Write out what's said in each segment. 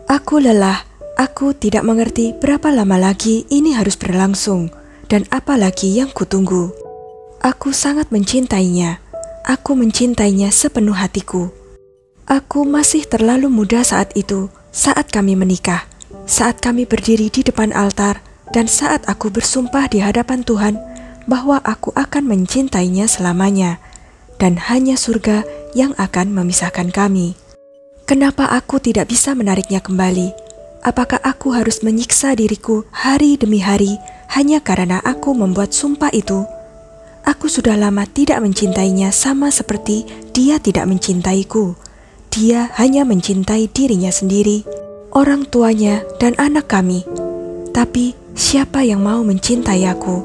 Aku lelah, aku tidak mengerti berapa lama lagi ini harus berlangsung, dan apa lagi yang kutunggu. Aku sangat mencintainya, aku mencintainya sepenuh hatiku. Aku masih terlalu muda saat itu, saat kami menikah, saat kami berdiri di depan altar, dan saat aku bersumpah di hadapan Tuhan bahwa aku akan mencintainya selamanya, dan hanya surga yang akan memisahkan kami. Kenapa aku tidak bisa menariknya kembali? Apakah aku harus menyiksa diriku hari demi hari hanya karena aku membuat sumpah itu? Aku sudah lama tidak mencintainya sama seperti dia tidak mencintaiku. Dia hanya mencintai dirinya sendiri, orang tuanya, dan anak kami. Tapi siapa yang mau mencintai aku?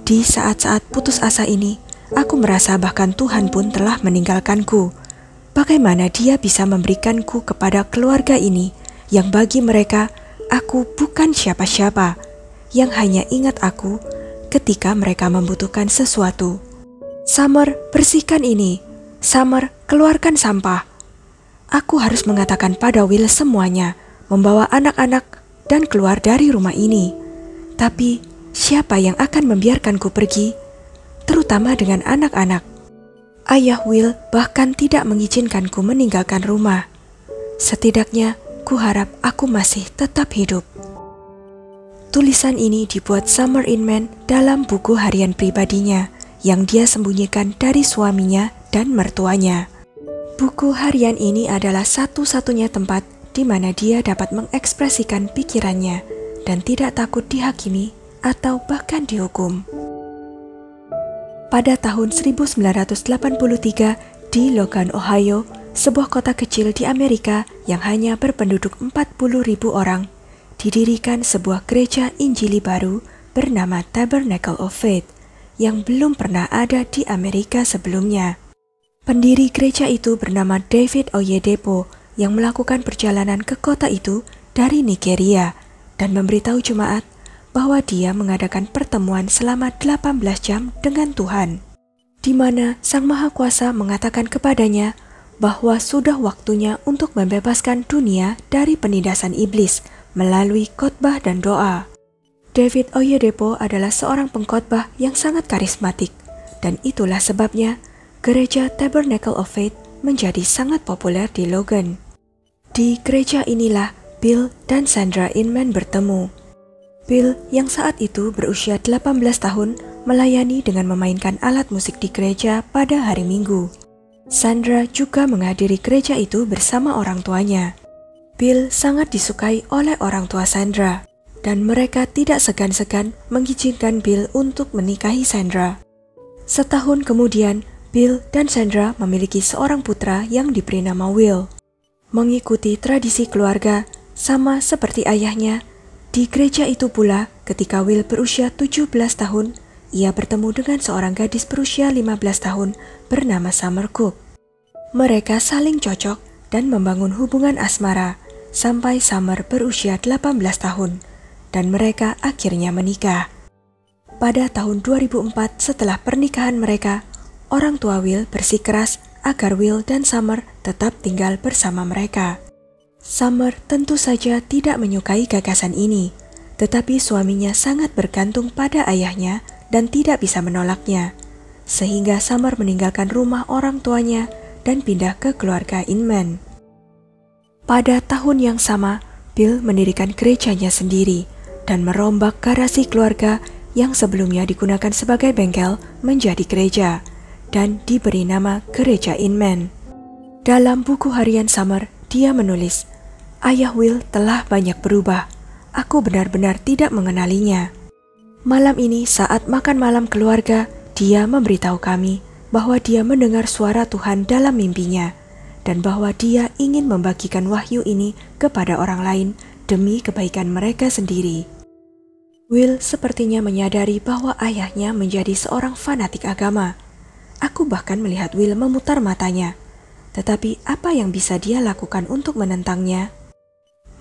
Di saat-saat putus asa ini, aku merasa bahkan Tuhan pun telah meninggalkanku. Bagaimana dia bisa memberikanku kepada keluarga ini yang bagi mereka aku bukan siapa-siapa, yang hanya ingat aku ketika mereka membutuhkan sesuatu. Summer, bersihkan ini. Summer, keluarkan sampah. Aku harus mengatakan pada Will semuanya, membawa anak-anak dan keluar dari rumah ini. Tapi siapa yang akan membiarkanku pergi? Terutama dengan anak-anak. Ayah Will bahkan tidak mengizinkanku meninggalkan rumah. Setidaknya, kuharap aku masih tetap hidup. Tulisan ini dibuat Summer Inman dalam buku harian pribadinya yang dia sembunyikan dari suaminya dan mertuanya. Buku harian ini adalah satu-satunya tempat di mana dia dapat mengekspresikan pikirannya dan tidak takut dihakimi atau bahkan dihukum. Pada tahun 1983 di Logan, Ohio, sebuah kota kecil di Amerika yang hanya berpenduduk 40.000 orang, didirikan sebuah gereja Injili baru bernama Tabernacle of Faith yang belum pernah ada di Amerika sebelumnya. Pendiri gereja itu bernama David Oyedepo yang melakukan perjalanan ke kota itu dari Nigeria dan memberitahu jemaat bahwa dia mengadakan pertemuan selama 18 jam dengan Tuhan, di mana Sang Maha Kuasa mengatakan kepadanya bahwa sudah waktunya untuk membebaskan dunia dari penindasan iblis melalui khotbah dan doa. David Oyedepo adalah seorang pengkhotbah yang sangat karismatik, dan itulah sebabnya gereja Tabernacle of Faith menjadi sangat populer di Logan. Di gereja inilah Bill dan Sandra Inman bertemu. Bill yang saat itu berusia 18 tahun melayani dengan memainkan alat musik di gereja pada hari Minggu. Sandra juga menghadiri gereja itu bersama orang tuanya. Bill sangat disukai oleh orang tua Sandra, dan mereka tidak segan-segan mengizinkan Bill untuk menikahi Sandra. Setahun kemudian, Bill dan Sandra memiliki seorang putra yang diberi nama Will. Mengikuti tradisi keluarga, sama seperti ayahnya, di gereja itu pula, ketika Will berusia 17 tahun, ia bertemu dengan seorang gadis berusia 15 tahun bernama Summer Cook. Mereka saling cocok dan membangun hubungan asmara sampai Summer berusia 18 tahun, dan mereka akhirnya menikah. Pada tahun 2004 setelah pernikahan mereka, orang tua Will bersikeras agar Will dan Summer tetap tinggal bersama mereka. Summer tentu saja tidak menyukai gagasan ini, tetapi suaminya sangat bergantung pada ayahnya dan tidak bisa menolaknya, sehingga Summer meninggalkan rumah orang tuanya dan pindah ke keluarga Inman. Pada tahun yang sama, Bill mendirikan gerejanya sendiri dan merombak garasi keluarga yang sebelumnya digunakan sebagai bengkel menjadi gereja dan diberi nama Gereja Inman. Dalam buku harian Summer, dia menulis, "Ayah Will telah banyak berubah. Aku benar-benar tidak mengenalinya." Malam ini saat makan malam keluarga, dia memberitahu kami bahwa dia mendengar suara Tuhan dalam mimpinya dan bahwa dia ingin membagikan wahyu ini kepada orang lain demi kebaikan mereka sendiri. Will sepertinya menyadari bahwa ayahnya menjadi seorang fanatik agama. Aku bahkan melihat Will memutar matanya. Tetapi apa yang bisa dia lakukan untuk menentangnya?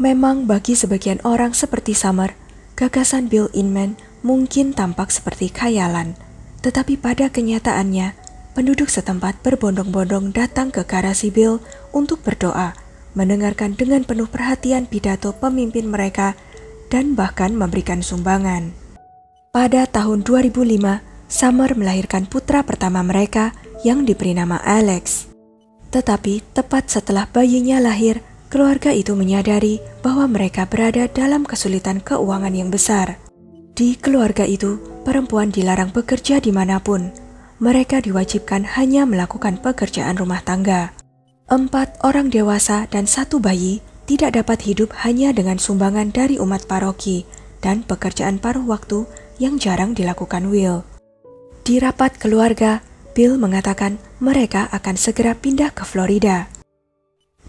Memang bagi sebagian orang seperti Summer, gagasan Bill Inman mungkin tampak seperti khayalan. Tetapi pada kenyataannya, penduduk setempat berbondong-bondong datang ke garasi Bill untuk berdoa, mendengarkan dengan penuh perhatian pidato pemimpin mereka, dan bahkan memberikan sumbangan. Pada tahun 2005, Summer melahirkan putra pertama mereka yang diberi nama Alex. Tetapi tepat setelah bayinya lahir, keluarga itu menyadari bahwa mereka berada dalam kesulitan keuangan yang besar. Di keluarga itu, perempuan dilarang bekerja dimanapun. Mereka diwajibkan hanya melakukan pekerjaan rumah tangga. 4 orang dewasa dan 1 bayi tidak dapat hidup hanya dengan sumbangan dari umat paroki dan pekerjaan paruh waktu yang jarang dilakukan Will. Di rapat keluarga, Bill mengatakan mereka akan segera pindah ke Florida.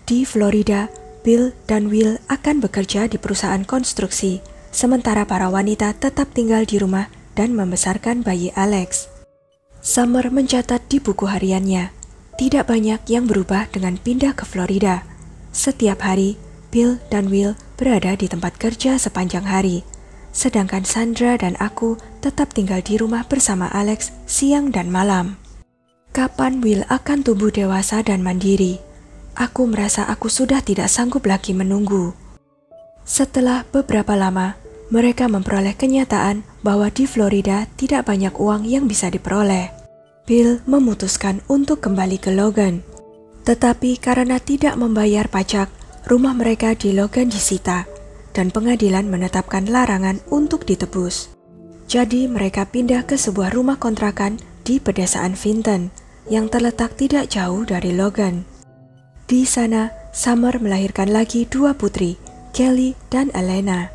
Di Florida, Bill dan Will akan bekerja di perusahaan konstruksi, sementara para wanita tetap tinggal di rumah dan membesarkan bayi Alex. Summer mencatat di buku hariannya, tidak banyak yang berubah dengan pindah ke Florida. Setiap hari, Bill dan Will berada di tempat kerja sepanjang hari, sedangkan Sandra dan aku tetap tinggal di rumah bersama Alex siang dan malam. Kapan Will akan tumbuh dewasa dan mandiri? Aku merasa aku sudah tidak sanggup lagi menunggu. Setelah beberapa lama, mereka memperoleh kenyataan bahwa di Florida tidak banyak uang yang bisa diperoleh. Bill memutuskan untuk kembali ke Logan. Tetapi karena tidak membayar pajak, rumah mereka di Logan disita, dan pengadilan menetapkan larangan untuk ditebus. Jadi mereka pindah ke sebuah rumah kontrakan di pedesaan Vinton, yang terletak tidak jauh dari Logan. Di sana, Summer melahirkan lagi 2 putri, Kelly dan Elena.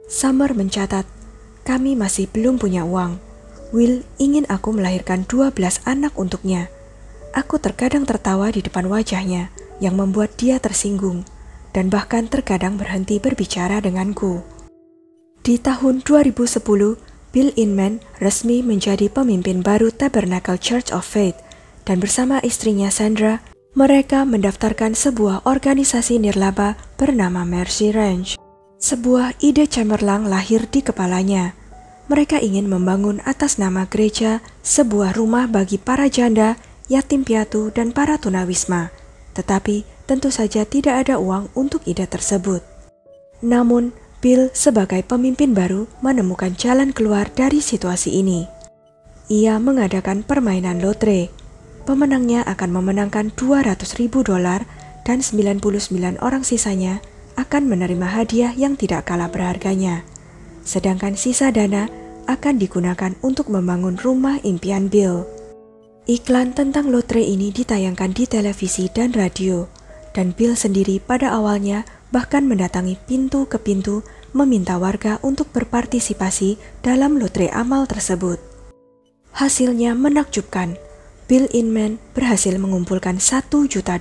Summer mencatat, kami masih belum punya uang. Will ingin aku melahirkan 12 anak untuknya. Aku terkadang tertawa di depan wajahnya, yang membuat dia tersinggung, dan bahkan terkadang berhenti berbicara denganku. Di tahun 2010, Bill Inman resmi menjadi pemimpin baru Tabernacle Church of Faith, dan bersama istrinya Sandra, mereka mendaftarkan sebuah organisasi nirlaba bernama Mercy Ranch. Sebuah ide cemerlang lahir di kepalanya. Mereka ingin membangun atas nama gereja sebuah rumah bagi para janda, yatim piatu, dan para tunawisma. Tetapi tentu saja tidak ada uang untuk ide tersebut. Namun, Bill sebagai pemimpin baru menemukan jalan keluar dari situasi ini. Ia mengadakan permainan lotre. Pemenangnya akan memenangkan $200.000 dan 99 orang sisanya akan menerima hadiah yang tidak kalah berharganya. Sedangkan sisa dana akan digunakan untuk membangun rumah impian Bill. Iklan tentang lotre ini ditayangkan di televisi dan radio, dan Bill sendiri pada awalnya bahkan mendatangi pintu ke pintu meminta warga untuk berpartisipasi dalam lotre amal tersebut. Hasilnya menakjubkan. Bill Inman berhasil mengumpulkan $1 juta.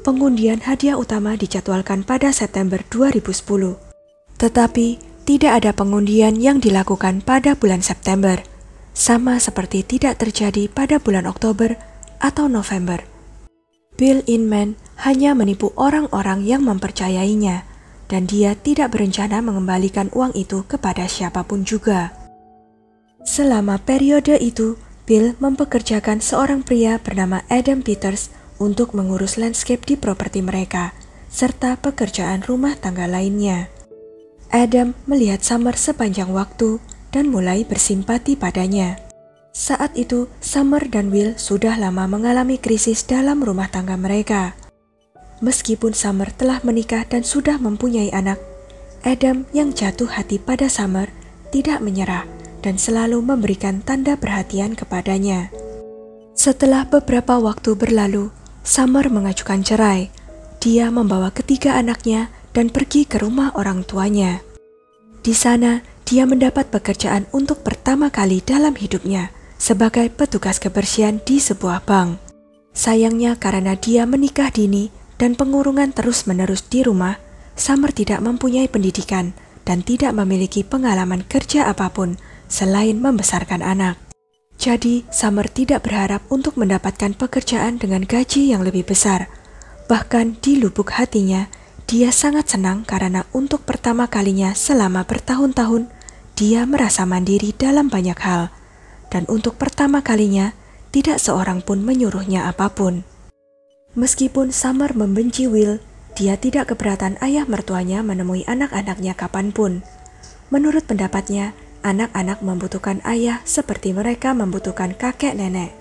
Pengundian hadiah utama dijadwalkan pada September 2010. Tetapi tidak ada pengundian yang dilakukan pada bulan September, sama seperti tidak terjadi pada bulan Oktober atau November. Bill Inman hanya menipu orang-orang yang mempercayainya, dan dia tidak berencana mengembalikan uang itu kepada siapapun juga. Selama periode itu, Bill mempekerjakan seorang pria bernama Adam Peters untuk mengurus landscape di properti mereka, serta pekerjaan rumah tangga lainnya. Adam melihat Summer sepanjang waktu dan mulai bersimpati padanya. Saat itu, Summer dan Will sudah lama mengalami krisis dalam rumah tangga mereka. Meskipun Summer telah menikah dan sudah mempunyai anak, Adam yang jatuh hati pada Summer tidak menyerah dan selalu memberikan tanda perhatian kepadanya. Setelah beberapa waktu berlalu, Summer mengajukan cerai. Dia membawa ketiga anaknya dan pergi ke rumah orang tuanya. Di sana, dia mendapat pekerjaan untuk pertama kali dalam hidupnya sebagai petugas kebersihan di sebuah bank. Sayangnya karena dia menikah dini dan pengurungan terus-menerus di rumah, Summer tidak mempunyai pendidikan dan tidak memiliki pengalaman kerja apapun selain membesarkan anak. Jadi, Summer tidak berharap untuk mendapatkan pekerjaan dengan gaji yang lebih besar. Bahkan di lubuk hatinya, dia sangat senang karena untuk pertama kalinya selama bertahun-tahun, dia merasa mandiri dalam banyak hal. Dan untuk pertama kalinya, tidak seorang pun menyuruhnya apapun. Meskipun Summer membenci Will, dia tidak keberatan ayah mertuanya menemui anak-anaknya kapanpun. Menurut pendapatnya, anak-anak membutuhkan ayah seperti mereka membutuhkan kakek nenek.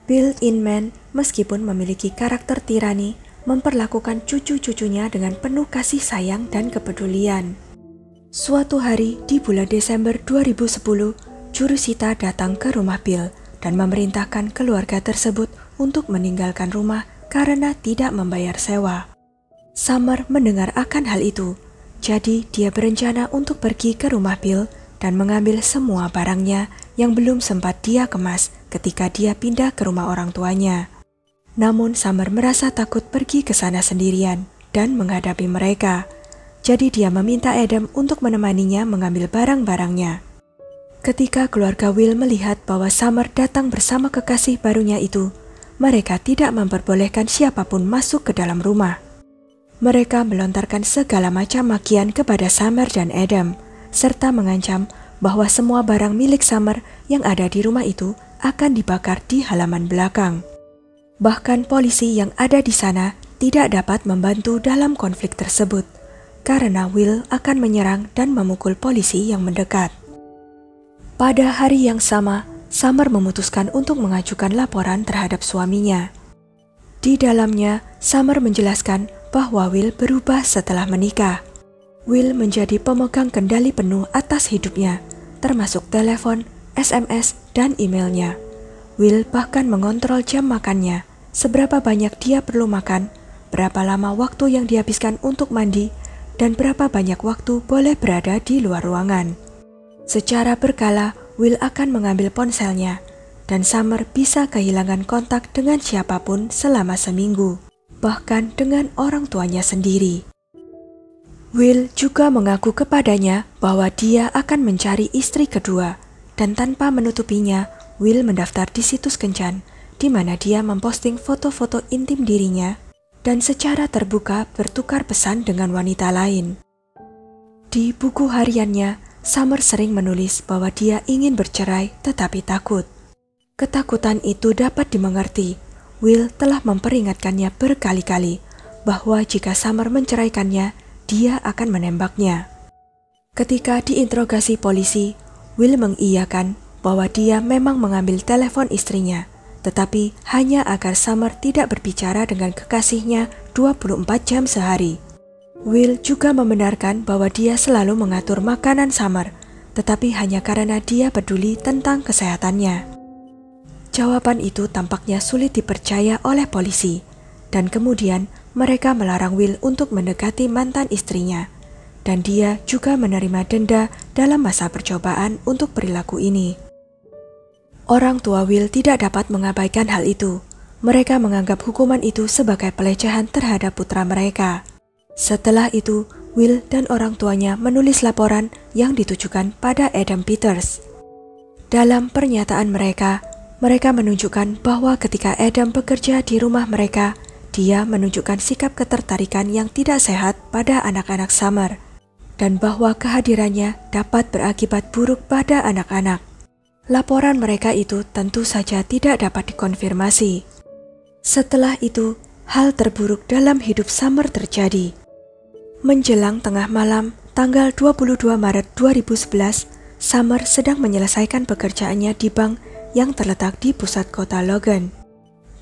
Bill Inman, meskipun memiliki karakter tirani, memperlakukan cucu-cucunya dengan penuh kasih sayang dan kepedulian. Suatu hari di bulan Desember 2010, jurusita datang ke rumah Bill dan memerintahkan keluarga tersebut untuk meninggalkan rumah karena tidak membayar sewa. Summer mendengar akan hal itu, jadi dia berencana untuk pergi ke rumah Bill dan mengambil semua barangnya yang belum sempat dia kemas ketika dia pindah ke rumah orang tuanya. Namun Summer merasa takut pergi ke sana sendirian dan menghadapi mereka, jadi dia meminta Adam untuk menemaninya mengambil barang-barangnya. Ketika keluarga Will melihat bahwa Summer datang bersama kekasih barunya itu, mereka tidak memperbolehkan siapapun masuk ke dalam rumah. Mereka melontarkan segala macam makian kepada Summer dan Adam, serta mengancam bahwa semua barang milik Summer yang ada di rumah itu akan dibakar di halaman belakang. Bahkan polisi yang ada di sana tidak dapat membantu dalam konflik tersebut, karena Will akan menyerang dan memukul polisi yang mendekat. Pada hari yang sama, Summer memutuskan untuk mengajukan laporan terhadap suaminya. Di dalamnya, Summer menjelaskan bahwa Will berubah setelah menikah. Will menjadi pemegang kendali penuh atas hidupnya, termasuk telepon, SMS, dan emailnya. Will bahkan mengontrol jam makannya, seberapa banyak dia perlu makan, berapa lama waktu yang dihabiskan untuk mandi, dan berapa banyak waktu boleh berada di luar ruangan. Secara berkala, Will akan mengambil ponselnya, dan Summer bisa kehilangan kontak dengan siapapun selama seminggu, bahkan dengan orang tuanya sendiri. Will juga mengaku kepadanya bahwa dia akan mencari istri kedua, dan tanpa menutupinya, Will mendaftar di situs kencan, di mana dia memposting foto-foto intim dirinya, dan secara terbuka bertukar pesan dengan wanita lain. Di buku hariannya, Summer sering menulis bahwa dia ingin bercerai tetapi takut. Ketakutan itu dapat dimengerti. Will telah memperingatkannya berkali-kali bahwa jika Summer menceraikannya, dia akan menembaknya. Ketika diinterogasi polisi, Will mengiyakan bahwa dia memang mengambil telepon istrinya, tetapi hanya agar Summer tidak berbicara dengan kekasihnya 24 jam sehari. Will juga membenarkan bahwa dia selalu mengatur makanan Summer, tetapi hanya karena dia peduli tentang kesehatannya. Jawaban itu tampaknya sulit dipercaya oleh polisi, dan kemudian mereka melarang Will untuk mendekati mantan istrinya, dan dia juga menerima denda dalam masa percobaan untuk perilaku ini. Orang tua Will tidak dapat mengabaikan hal itu. Mereka menganggap hukuman itu sebagai pelecehan terhadap putra mereka. Setelah itu, Will dan orang tuanya menulis laporan yang ditujukan pada Adam Peters. Dalam pernyataan mereka menunjukkan bahwa ketika Adam bekerja di rumah mereka, dia menunjukkan sikap ketertarikan yang tidak sehat pada anak-anak Summer, dan bahwa kehadirannya dapat berakibat buruk pada anak-anak. Laporan mereka itu tentu saja tidak dapat dikonfirmasi. Setelah itu, hal terburuk dalam hidup Summer terjadi. Menjelang tengah malam, tanggal 22 Maret 2011, Summer sedang menyelesaikan pekerjaannya di bank yang terletak di pusat kota Logan.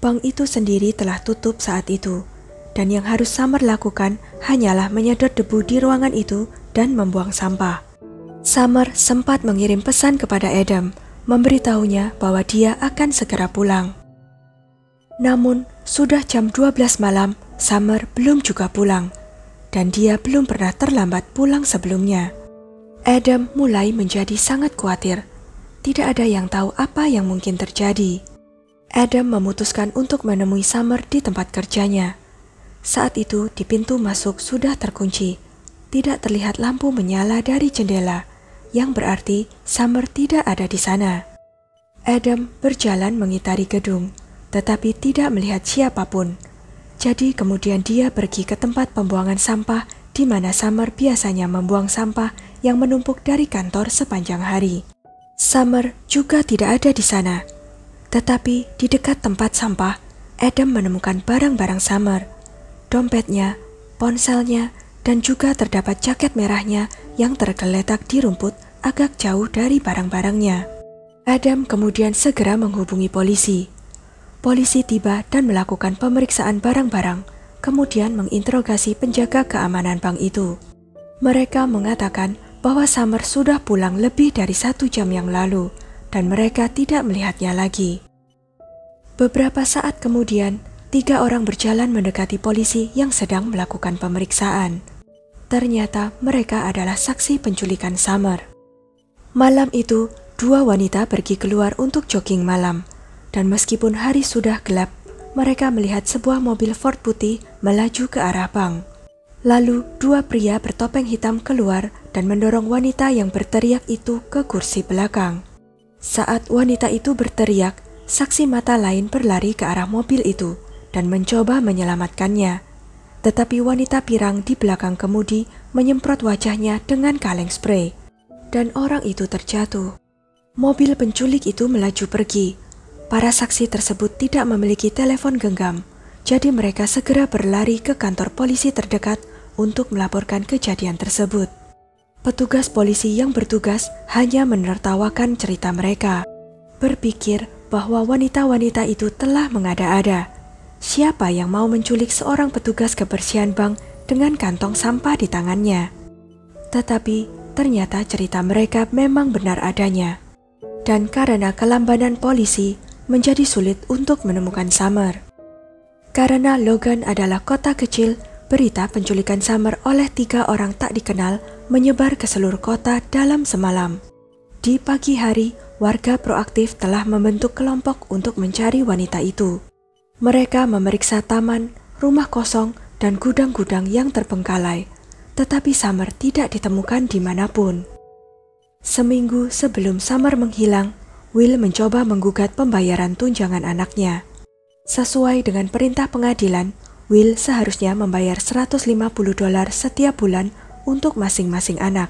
Bank itu sendiri telah tutup saat itu, dan yang harus Summer lakukan hanyalah menyedot debu di ruangan itu dan membuang sampah. Summer sempat mengirim pesan kepada Adam, memberitahunya bahwa dia akan segera pulang. Namun, sudah jam 12 malam, Summer belum juga pulang, dan dia belum pernah terlambat pulang sebelumnya. Adam mulai menjadi sangat khawatir. Tidak ada yang tahu apa yang mungkin terjadi. Adam memutuskan untuk menemui Summer di tempat kerjanya. Saat itu di pintu masuk sudah terkunci. Tidak terlihat lampu menyala dari jendela, yang berarti Summer tidak ada di sana. Adam berjalan mengitari gedung, tetapi tidak melihat siapapun. Jadi kemudian dia pergi ke tempat pembuangan sampah di mana Summer biasanya membuang sampah yang menumpuk dari kantor sepanjang hari. Summer juga tidak ada di sana. Tetapi di dekat tempat sampah, Adam menemukan barang-barang Summer, dompetnya, ponselnya, dan juga terdapat jaket merahnya yang tergeletak di rumput agak jauh dari barang-barangnya. Adam kemudian segera menghubungi polisi. Polisi tiba dan melakukan pemeriksaan barang-barang, kemudian menginterogasi penjaga keamanan bank itu. Mereka mengatakan bahwa Summer sudah pulang lebih dari 1 jam yang lalu dan mereka tidak melihatnya lagi. Beberapa saat kemudian, 3 orang berjalan mendekati polisi yang sedang melakukan pemeriksaan. Ternyata mereka adalah saksi penculikan Summer. Malam itu, 2 wanita pergi keluar untuk jogging malam, dan meskipun hari sudah gelap, mereka melihat sebuah mobil Ford putih melaju ke arah bank. Lalu 2 pria bertopeng hitam keluar dan mendorong wanita yang berteriak itu ke kursi belakang. Saat wanita itu berteriak, saksi mata lain berlari ke arah mobil itu dan mencoba menyelamatkannya. Tetapi wanita pirang di belakang kemudi menyemprot wajahnya dengan kaleng spray, dan orang itu terjatuh. Mobil penculik itu melaju pergi. Para saksi tersebut tidak memiliki telepon genggam, jadi mereka segera berlari ke kantor polisi terdekat untuk melaporkan kejadian tersebut. Petugas polisi yang bertugas hanya menertawakan cerita mereka, berpikir bahwa wanita-wanita itu telah mengada-ada. Siapa yang mau menculik seorang petugas kebersihan bank dengan kantong sampah di tangannya? Tetapi ternyata cerita mereka memang benar adanya. Dan karena kelambanan polisi, menjadi sulit untuk menemukan Summer. Karena Logan adalah kota kecil, berita penculikan Summer oleh 3 orang tak dikenal menyebar ke seluruh kota dalam semalam. Di pagi hari, warga proaktif telah membentuk kelompok untuk mencari wanita itu. Mereka memeriksa taman, rumah kosong, dan gudang-gudang yang terbengkalai, tetapi Summer tidak ditemukan dimanapun. Seminggu sebelum Summer menghilang, Will mencoba menggugat pembayaran tunjangan anaknya. Sesuai dengan perintah pengadilan, Will seharusnya membayar $150 setiap bulan untuk masing-masing anak.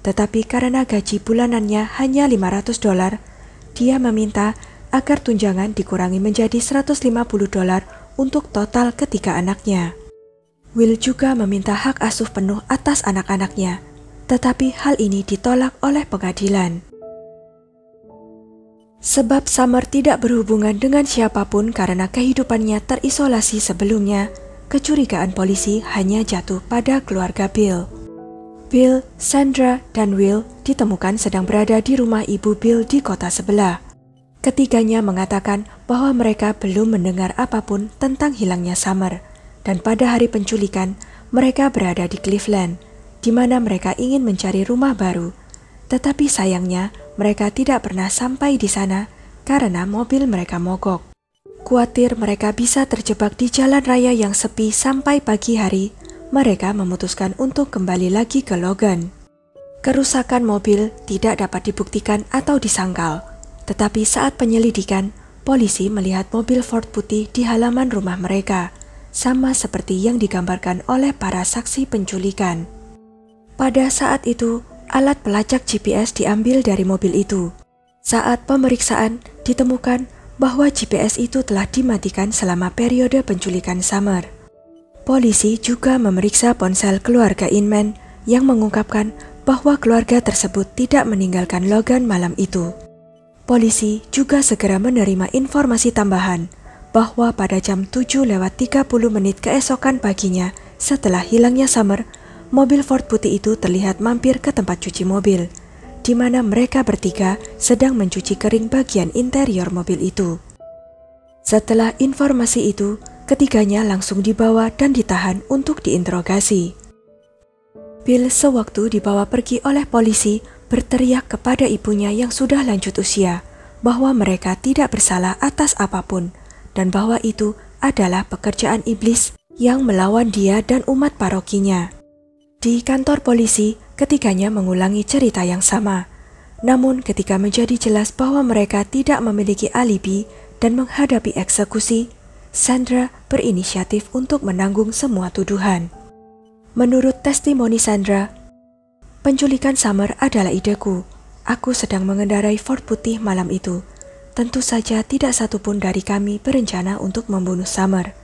Tetapi karena gaji bulanannya hanya $500, dia meminta agar tunjangan dikurangi menjadi $150 untuk total ketiga anaknya. Will juga meminta hak asuh penuh atas anak-anaknya, tetapi hal ini ditolak oleh pengadilan. Sebab Summer tidak berhubungan dengan siapapun karena kehidupannya terisolasi sebelumnya, kecurigaan polisi hanya jatuh pada keluarga Bill. Bill, Sandra, dan Will ditemukan sedang berada di rumah ibu Bill di kota sebelah. Ketiganya mengatakan bahwa mereka belum mendengar apapun tentang hilangnya Summer, dan pada hari penculikan mereka berada di Cleveland, di mana mereka ingin mencari rumah baru. Tetapi sayangnya, mereka tidak pernah sampai di sana karena mobil mereka mogok. Khawatir mereka bisa terjebak di jalan raya yang sepi sampai pagi hari, mereka memutuskan untuk kembali lagi ke Logan. Kerusakan mobil tidak dapat dibuktikan atau disangkal, tetapi saat penyelidikan, polisi melihat mobil Ford putih di halaman rumah mereka, sama seperti yang digambarkan oleh para saksi penculikan. Pada saat itu, alat pelacak GPS diambil dari mobil itu. Saat pemeriksaan, ditemukan bahwa GPS itu telah dimatikan selama periode penculikan Summer. Polisi juga memeriksa ponsel keluarga Inman yang mengungkapkan bahwa keluarga tersebut tidak meninggalkan Logan malam itu. Polisi juga segera menerima informasi tambahan bahwa pada jam 7:30 keesokan paginya setelah hilangnya Summer, mobil Ford putih itu terlihat mampir ke tempat cuci mobil, di mana mereka bertiga sedang mencuci kering bagian interior mobil itu. Setelah informasi itu, ketiganya langsung dibawa dan ditahan untuk diinterogasi. Bill sewaktu dibawa pergi oleh polisi berteriak kepada ibunya yang sudah lanjut usia bahwa mereka tidak bersalah atas apapun dan bahwa itu adalah pekerjaan iblis yang melawan dia dan umat parokinya. Di kantor polisi, ketiganya mengulangi cerita yang sama. Namun ketika menjadi jelas bahwa mereka tidak memiliki alibi dan menghadapi eksekusi, Sandra berinisiatif untuk menanggung semua tuduhan. Menurut testimoni Sandra, penculikan Summer adalah ideku. Aku sedang mengendarai Ford putih malam itu. tentu saja tidak satupun dari kami berencana untuk membunuh Summer.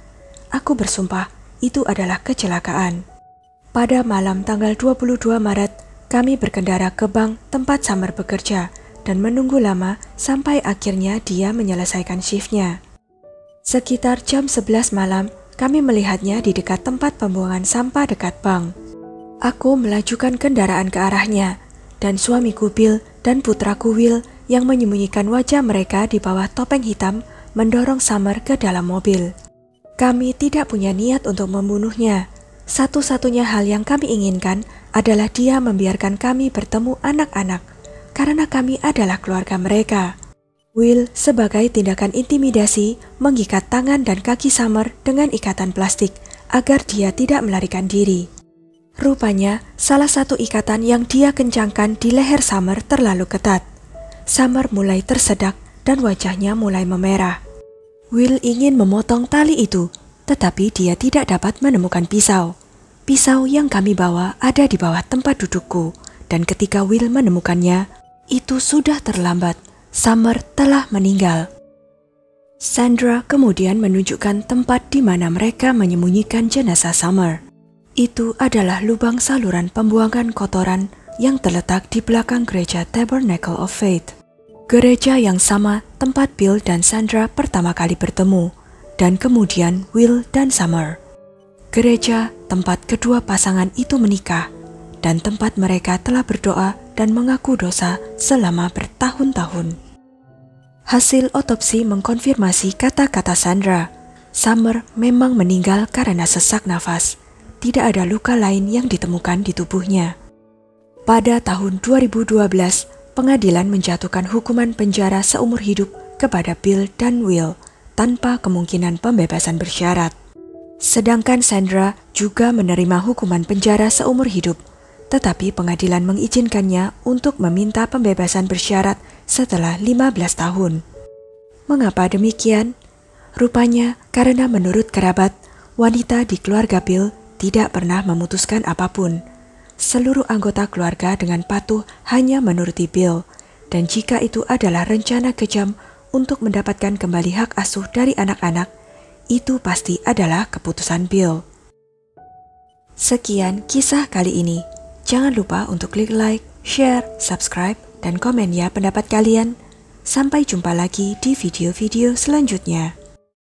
Aku bersumpah, itu adalah kecelakaan. Pada malam tanggal 22 Maret, kami berkendara ke bank tempat Summer bekerja dan menunggu lama sampai akhirnya dia menyelesaikan shiftnya. Sekitar jam 11 malam, kami melihatnya di dekat tempat pembuangan sampah dekat bank. Aku melajukan kendaraan ke arahnya, dan suamiku Bill dan putraku Will yang menyembunyikan wajah mereka di bawah topeng hitam mendorong Summer ke dalam mobil. Kami tidak punya niat untuk membunuhnya. Satu-satunya hal yang kami inginkan adalah dia membiarkan kami bertemu anak-anak, karena kami adalah keluarga mereka. Will, sebagai tindakan intimidasi, mengikat tangan dan kaki Summer dengan ikatan plastik agar dia tidak melarikan diri. Rupanya, salah satu ikatan yang dia kencangkan di leher Summer terlalu ketat. Summer mulai tersedak dan wajahnya mulai memerah. Will ingin memotong tali itu, tetapi dia tidak dapat menemukan pisau. Pisau yang kami bawa ada di bawah tempat dudukku, dan ketika Will menemukannya, itu sudah terlambat. Summer telah meninggal. Sandra kemudian menunjukkan tempat di mana mereka menyembunyikan jenazah Summer. Itu adalah lubang saluran pembuangan kotoran yang terletak di belakang gereja Tabernacle of Faith. Gereja yang sama tempat Bill dan Sandra pertama kali bertemu, dan kemudian Will dan Summer. Gereja tempat kedua pasangan itu menikah, dan tempat mereka telah berdoa dan mengaku dosa selama bertahun-tahun. Hasil otopsi mengkonfirmasi kata-kata Sandra. Summer memang meninggal karena sesak nafas. Tidak ada luka lain yang ditemukan di tubuhnya. Pada tahun 2012, pengadilan menjatuhkan hukuman penjara seumur hidup kepada Bill dan Will tanpa kemungkinan pembebasan bersyarat. Sedangkan Sandra juga menerima hukuman penjara seumur hidup, tetapi pengadilan mengizinkannya untuk meminta pembebasan bersyarat setelah 15 tahun. Mengapa demikian? Rupanya karena menurut kerabat, wanita di keluarga Bill tidak pernah memutuskan apapun. Seluruh anggota keluarga dengan patuh hanya menuruti Bill, dan jika itu adalah rencana kejam untuk mendapatkan kembali hak asuh dari anak-anak, itu pasti adalah keputusan Bill. Sekian kisah kali ini. Jangan lupa untuk klik like, share, subscribe, dan komen ya pendapat kalian. Sampai jumpa lagi di video-video selanjutnya.